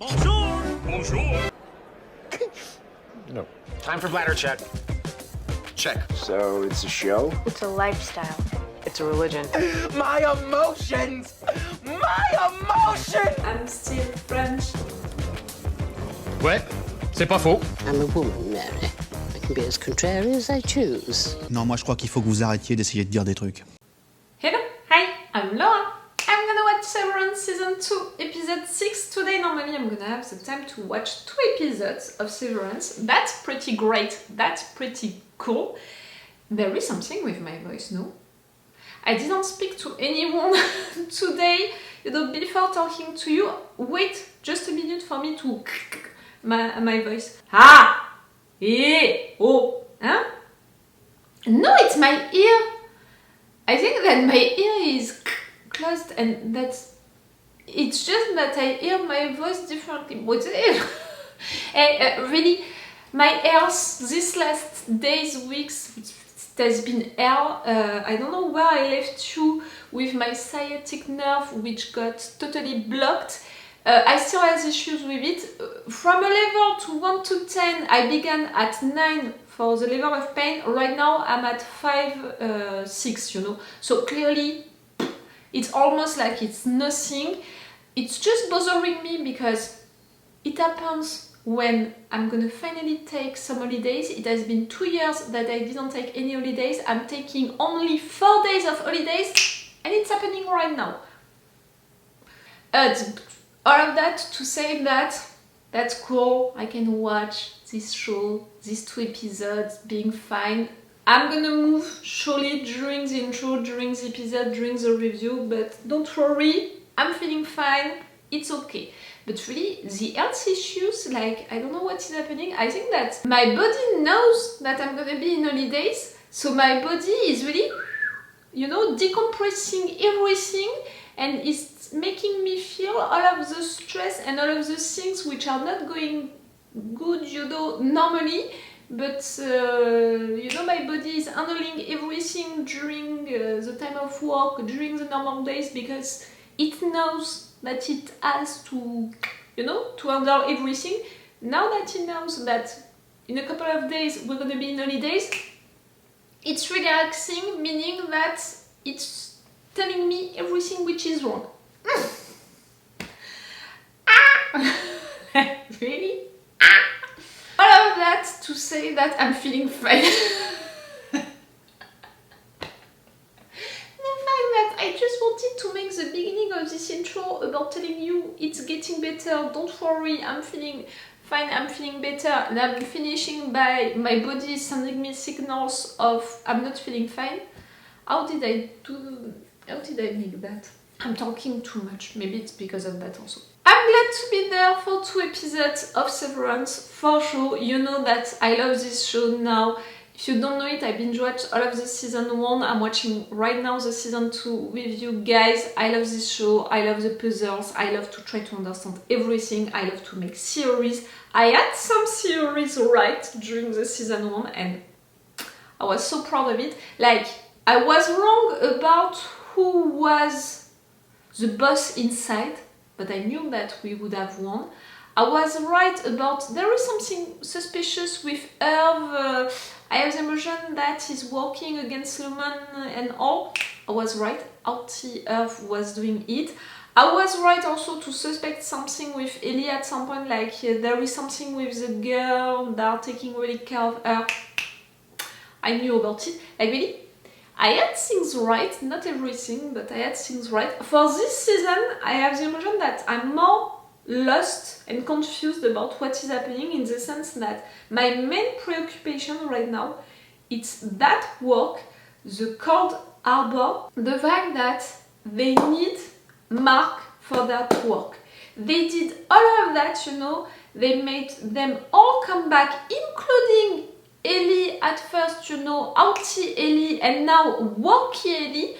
Bonjour! Bonjour! No. Time for bladder check. Check. So it's a show? It's a lifestyle. It's a religion. My emotions! My emotions! I'm still French. Ouais, c'est pas faux. I'm a woman, Mary. I can be as contrary as I choose. Non, moi je crois qu'il faut que vous arrêtiez d'essayer de dire des trucs. Hello, hi, I'm Laura. I'm gonna watch Severance Season 2, Episode 6. Today, normally I'm gonna have the time to watch 2 episodes of Severance. That's pretty great. That's pretty cool. There is something with my voice, no? I didn't speak to anyone today, before talking to you. Wait just a minute for me to my voice. Ah! Eh! Oh! Huh? No, it's my ear! I think that my ear is closed and that's... It's just that I hear my voice differently. What's it? Really, my ears these last days, weeks, it has been hell. I don't know where I left you with my sciatic nerve, which got totally blocked. I still have issues with it. From a level to 1 to 10, I began at 9 for the level of pain. Right now, I'm at 5, 6, So clearly, it's almost like it's nothing. It's just bothering me because it happens when I'm gonna finally take some holidays. It has been 2 years that I didn't take any holidays. I'm taking only 4 days of holidays and it's happening right now. All of that to say that that's cool. I can watch this show, these 2 episodes being fine. I'm gonna move surely during the intro, during the episode, during the review, but don't worry, I'm feeling fine, it's okay. But really, the health issues, I don't know what is happening. I think that my body knows that I'm gonna be in holidays, so my body is really, decompressing everything, and it's making me feel all of the stress and all of the things which are not going good, normally. But, my body is handling everything during the time of work, during the normal days, because it knows that it has to, to handle everything. Now that it knows that in a couple of days we're gonna be in holidays, it's relaxing, meaning that it's telling me everything which is wrong. Really? All of that to say that I'm feeling fine. The fact that I just wanted to make the beginning of this intro about telling you it's getting better, don't worry, I'm feeling fine, I'm feeling better, and I'm finishing by my body sending me signals of I'm not feeling fine. How did I make that? I'm talking too much, maybe it's because of that also. I'm glad to be there for 2 episodes of Severance, for sure. You know that I love this show now. If you don't know it, I binge watched all of the season 1. I'm watching right now the season 2 with you guys. I love this show, I love the puzzles, I love to try to understand everything, I love to make theories. I had some theories right during the season 1 and I was so proud of it. I was wrong about who was the boss inside, but I knew that we would have won. I was right about there is something suspicious with Irv. I have the impression that he's working against Lumon and all. I was right. Outy Irv was doing it. I was right also to suspect something with Helly at some point, there is something with the girl that are taking really care of her. I knew about it. Really, I had things right, not everything, but I had things right. For this season, I have the impression that I'm more lost and confused about what is happening, in the sense that my main preoccupation right now, it's that work, the cold harbor, the fact that they need Mark for that work. They did all of that, they made them all come back, including Helly at first, Outy Helly, and now Worky Helly.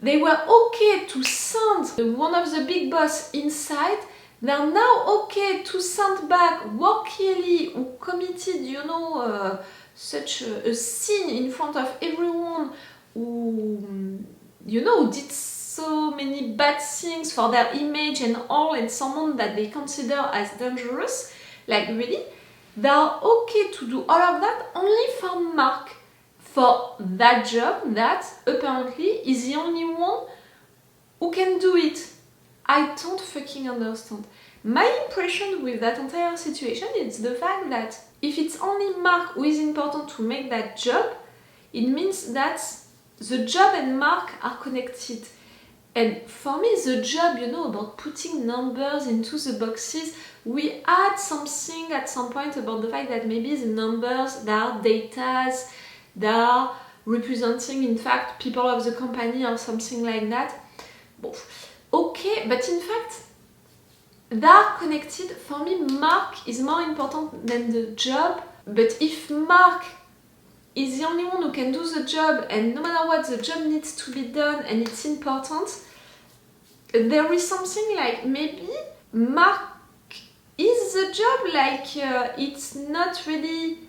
They were okay to send one of the big boss inside. They're now okay to send back Worky Helly, who committed, such a sin in front of everyone, who, did so many bad things for their image and all, and someone that they consider as dangerous, like really, they are okay to do all of that only for Mark, for that job that apparently is the only one who can do it. I don't fucking understand. My impression with that entire situation is the fact that if it's only Mark who is important to make that job, it means that the job and Mark are connected. And for me, the job, you know, about putting numbers into the boxes, we had something at some point about the fact that maybe the numbers, they are datas, they are representing, in fact, people of the company or something like that. Okay, but in fact, they are connected. For me, Mark is more important than the job. But if Mark is the only one who can do the job, and no matter what, the job needs to be done and it's important, there is something like maybe Mark is the job, like it's not really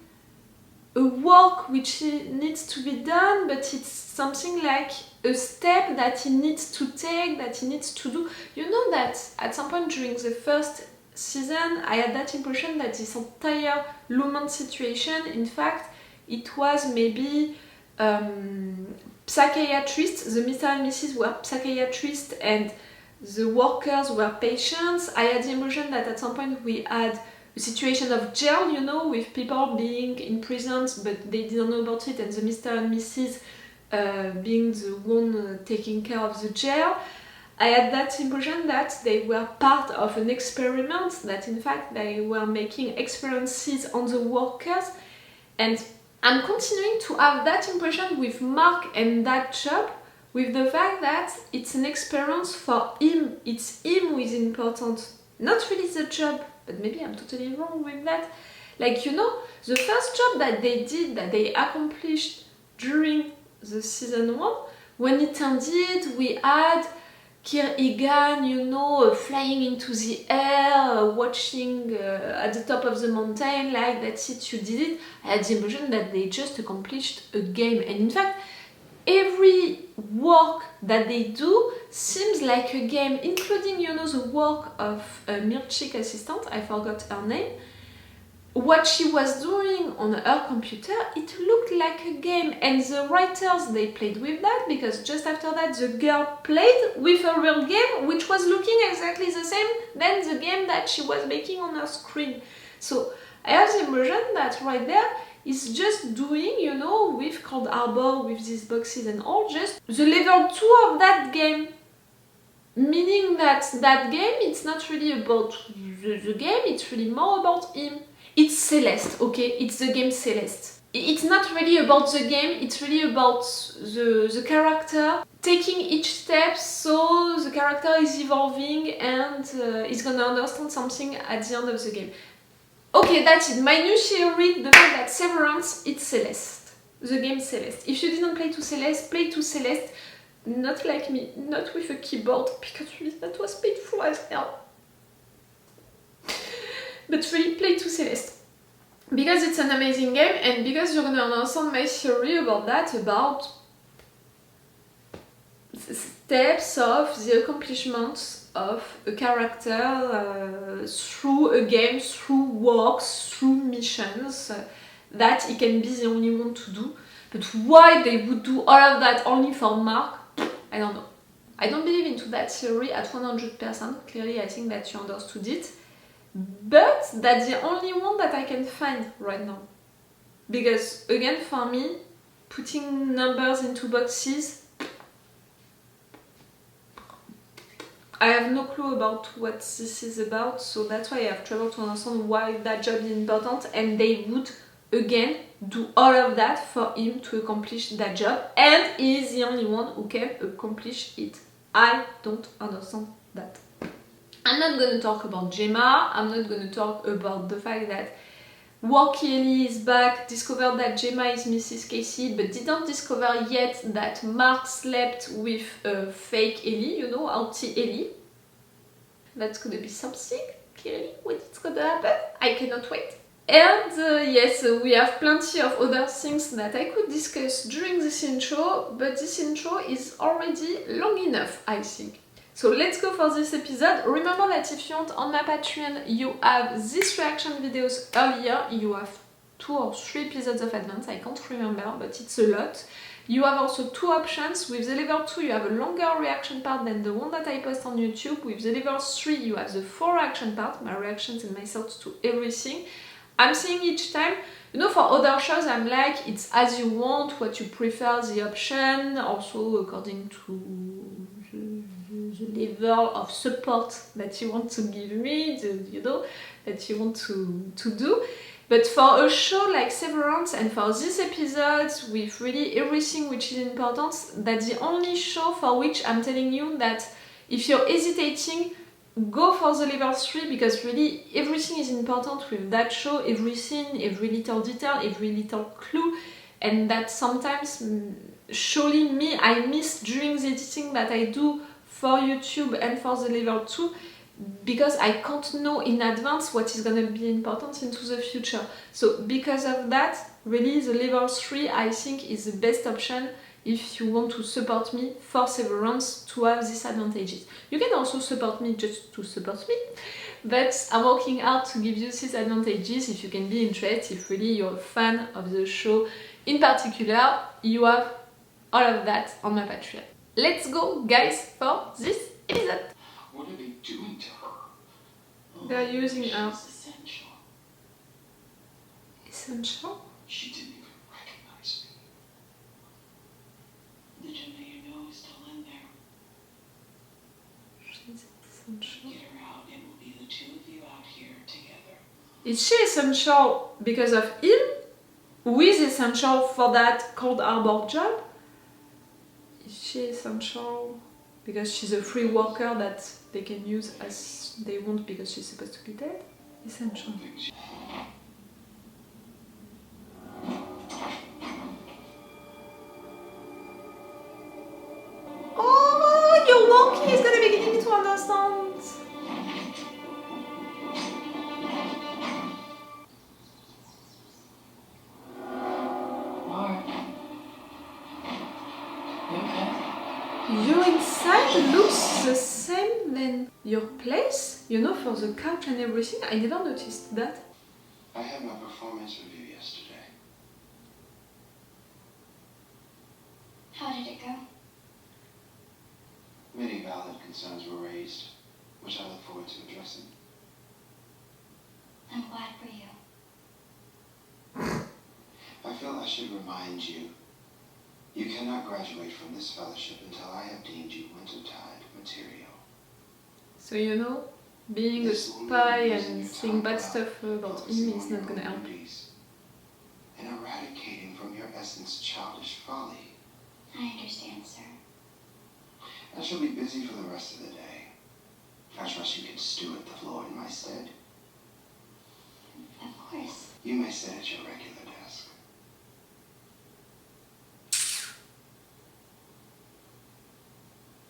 a work which needs to be done, but it's something like a step that he needs to take, that he needs to do. You know that at some point during the first season, I had that impression that this entire Lumon situation, in fact, it was maybe psychiatrists, the Mr. and Mrs. were psychiatrists and the workers were patients. I had the impression that at some point we had a situation of jail, you know, with people being in prisons but they didn't know about it, and the Mr. and Mrs. Being the one taking care of the jail. I had that impression that they were part of an experiment, that in fact they were making experiences on the workers, and I'm continuing to have that impression with Mark and that job, with the fact that it's an experience for him, it's him who is important, not really the job, but maybe I'm totally wrong with that. Like, you know, the first job that they did, that they accomplished during the season 1, when it ended, we had Kir Egan, you know, flying into the air, watching at the top of the mountain, like, that's it, you did it. I had the impression that they just accomplished a game, and in fact, every work that they do seems like a game, including, you know, the work of a milkshake assistant, I forgot her name. What she was doing on her computer, it looked like a game, and the writers, they played with that, because just after that the girl played with a real game which was looking exactly the same than the game that she was making on her screen. So I have the impression that right there is just doing, you know, with Cold Harbor, with these boxes and all, just the level 2 of that game. Meaning that that game, it's not really about the game, it's really more about him. It's Celeste, okay? It's the game Celeste. It's not really about the game, it's really about the character taking each step, so the character is evolving and is gonna understand something at the end of the game. Okay, that's it. My new theory, the fact that Severance, it's Celeste. The game Celeste. If you didn't play to Celeste, play to Celeste. Not like me, not with a keyboard, because really that was painful as hell. But really play to Celeste. Because it's an amazing game, and because you're gonna understand my theory about that, about steps of the accomplishments of a character through a game, through works, through missions, that he can be the only one to do. But why they would do all of that only for Mark, I don't know. I don't believe into that theory at 100%. Clearly, I think that you understood it. But that's the only one that I can find right now. Because, again, for me, putting numbers into boxes, I have no clue about what this is about, so that's why I have trouble to understand why that job is important, and they would, again, do all of that for him to accomplish that job, and he is the only one who can accomplish it. I don't understand that. I'm not going to talk about Gemma, I'm not going to talk about the fact that Worky Helly is back, discovered that Gemma is Mrs. Casey, but didn't discover yet that Mark slept with a fake Helly, you know, Outy Helly. That's gonna be something, clearly, when it's gonna happen. I cannot wait. And yes, we have plenty of other things that I could discuss during this intro, but this intro is already long enough, I think. So let's go for this episode. Remember that if you want on my Patreon, you have these reaction videos earlier. You have 2 or 3 episodes of advance, I can't remember, but it's a lot. You have also 2 options. With the level 2, you have a longer reaction part than the one that I post on YouTube. With the level 3, you have the 4 reaction part, my reactions and my thoughts to everything. I'm saying each time, you know, for other shows, I'm like, it's as you want, what you prefer, the option, also according to the level of support that you want to give me, you know, that you want to do. But for a show like Severance and for this episode with really everything which is important, that's the only show for which I'm telling you that if you're hesitating, go for the level 3 because really everything is important with that show, everything, every little detail, every little clue, and that sometimes surely me, I miss during the editing that I do for YouTube and for the level 2 because I can't know in advance what is going to be important into the future. So because of that, really the level 3 I think is the best option if you want to support me for Severance to have these advantages. You can also support me just to support me, but I'm working hard to give you these advantages if you can be interested, if really you're a fan of the show in particular, you have all of that on my Patreon. Let's go guys for this episode. What are they doing to her? They're using her. She's essential. Essential? She didn't even recognize me. The gem that you know is still in there. She's essential. Get her out, and we'll be the 2 of you out here together. Is she essential because of him? Who is essential for that Cold Harbor job? Is she essential because she's a free worker that they can use as they want because she's supposed to be dead? Essential. Oh, your Worky is gonna be beginning to understand. Mark. You okay? Your inside looks the same than your place, you know, for the couch and everything. I never noticed that. I had my performance review yesterday. How did it go? Many valid concerns were raised, which I look forward to addressing. I'm glad for you. I feel I should remind you, you cannot graduate from this fellowship until I have deemed you wintertide material. So you know, being a spy and saying bad stuff about him is not gonna help. And eradicating from your essence childish folly. I understand, sir. I shall be busy for the rest of the day. I trust you can steward the floor in my stead. Of course. You may sit at your regular desk.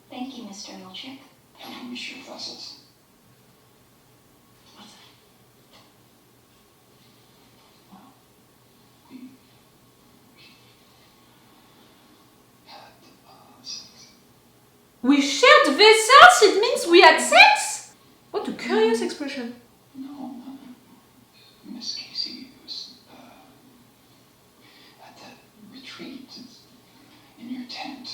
Thank you, Mr. Milchick. And we share vessels. What's that? Well, we had sex. We shared vessels? It means we had sex? What a curious expression. No, Miss Casey was at that retreat in your tent.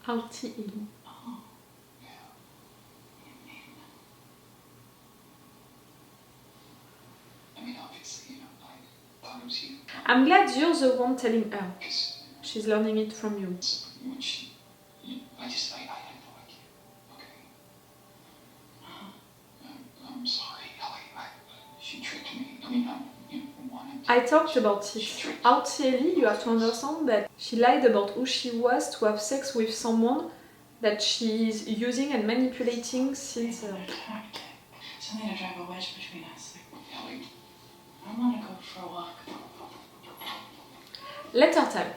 Outy Helly. Oh, yeah. I mean, obviously, you know, I thought it was you. I'm glad you're the one telling her. 'Cause She's learning it from you. when she, I had no idea. Okay. I'm sorry, Ellie. She tricked me. I mean, wanted to. I talked about it. Outy Helly, you have to understand that she lied about who she was to have sex with someone that she's using and manipulating since... Tactic. Something to drive a wedge between us. Like, Ellie, I want to go for a walk. Let her tell.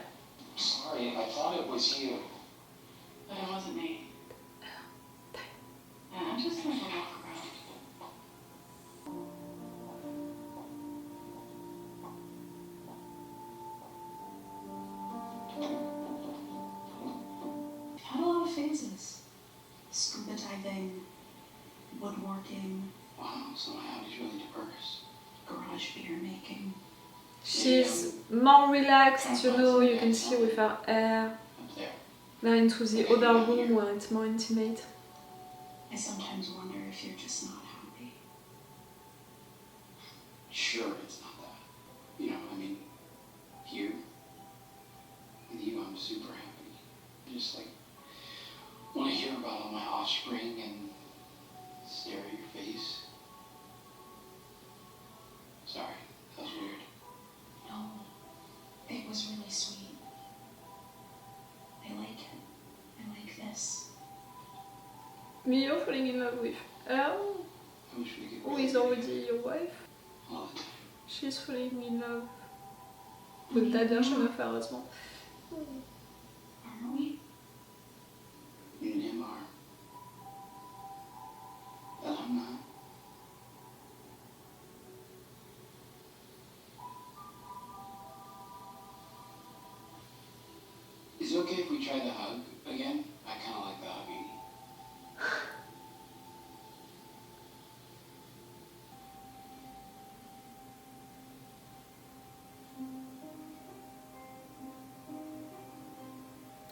Sorry, I thought it was you. But it wasn't me. Yeah, I'm just gonna go walk around. driving, woodworking. Wow, so my hobby's really diverse. Garage beer making. She's more relaxed, you know, you can see with her hair. Up there. Now into the other room where it's more intimate. I sometimes wonder if you're just not happy. Sure, it's not that. You know, I mean, here, with you, I'm super happy. I just, like, want to hear about all my offspring and stare at your face. Sorry, that was weird. No, it was really sweet. I like it. I like this. Me, you're falling in love with her, I wish we could who really is already your wife. all the time. She's falling in love. C'est-à-dire, je me fais heureusement. Aren't we? You and him are. But I'm not. Is it okay if we try the hug again? I kind of like the hugging.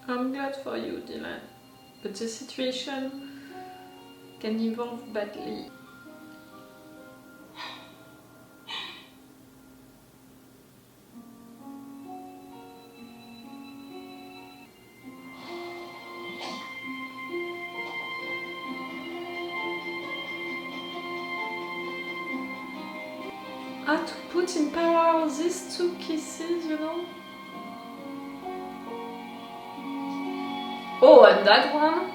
I'm glad for you, Dylan, but the situation can evolve badly. To put in parallel these two kisses, you know? Oh, and that one?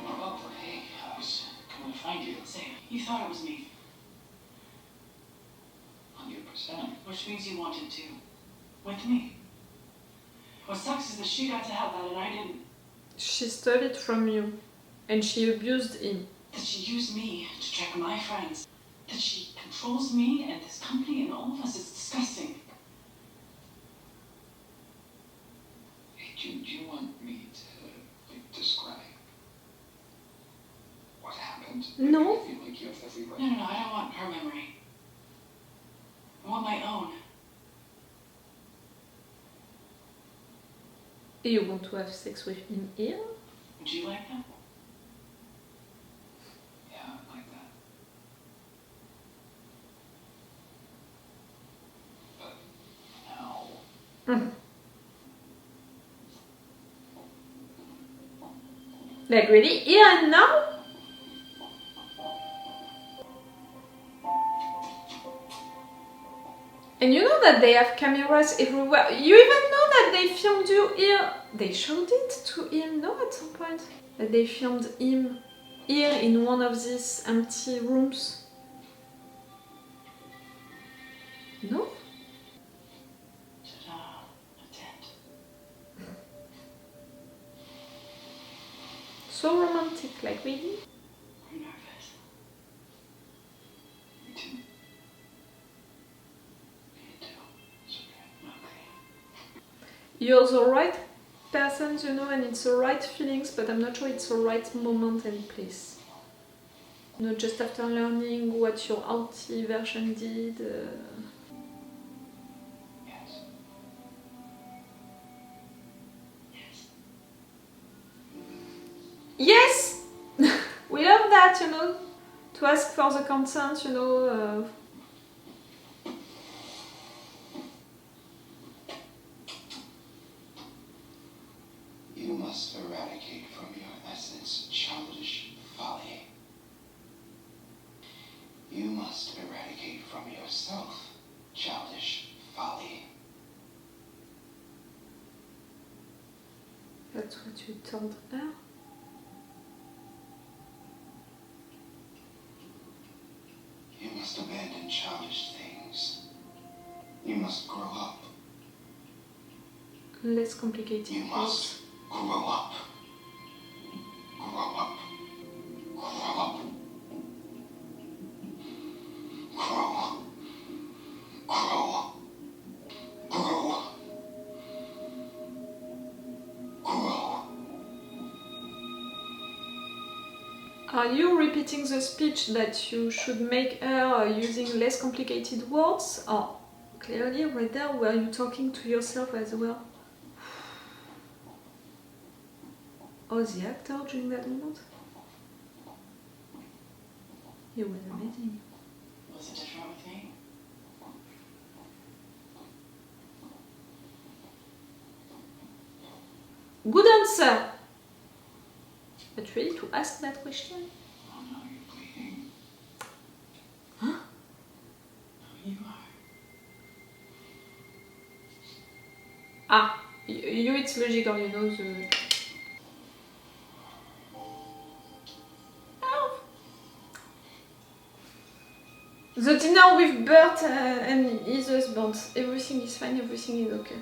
Oh, hey, I was coming to find you. Say, you thought it was me. 100%. Which means you wanted to. With me. What sucks is that she got to have that and I didn't. She stole it from you, and she abused him. That she used me to track my friends. That she controls me and this company and all of us. It's disgusting. Hey, do you want me to, like, describe what happened? No. I feel like you have every right. No, I don't want her memory. I want my own. You want to have sex with him here? Would you like that? Yeah, I like that. But no. Like really? Here and now? And you know that they have cameras everywhere. You even know that they filmed you here. They showed it to him, no, at some point. That they filmed him here in one of these empty rooms. No? Ta-da. A tent. So romantic, like really? I'm nervous. Me too. Me too. It's okay. You're the right person, you know, and it's the right feelings, but I'm not sure it's the right moment and place. You know, just after learning what your Outy version did. Yes. Yes! We love that, you know, to ask for the consent, you know. You must eradicate from your essence childish folly. You must eradicate from yourself childish folly. That's what you told her. You must abandon childish things. You must grow up. Less complicated. You must grow up. Grow up. Grow up. Grow. Grow. Grow. Are you repeating the speech that you should make her using less complicated words? Or clearly right there, were you talking to yourself as well? Oh, the actor during that moment? He was amazing. What's different with me? Good answer! But ready to ask that question? Oh no, you're bleeding. Huh? No, you are. Ah, you it's logical, you know the... Oh. The dinner with Burt and his husband. Everything is fine, everything is okay.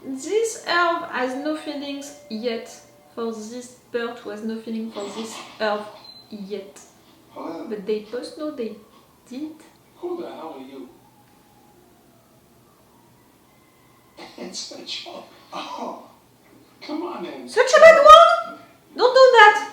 This Irv has no feelings yet for this Burt, who has no feeling for this Irv yet. Hello? But they both know they did. Who the hell are you? It's a joke. Oh, come on in. Such a bad one! Don't do that!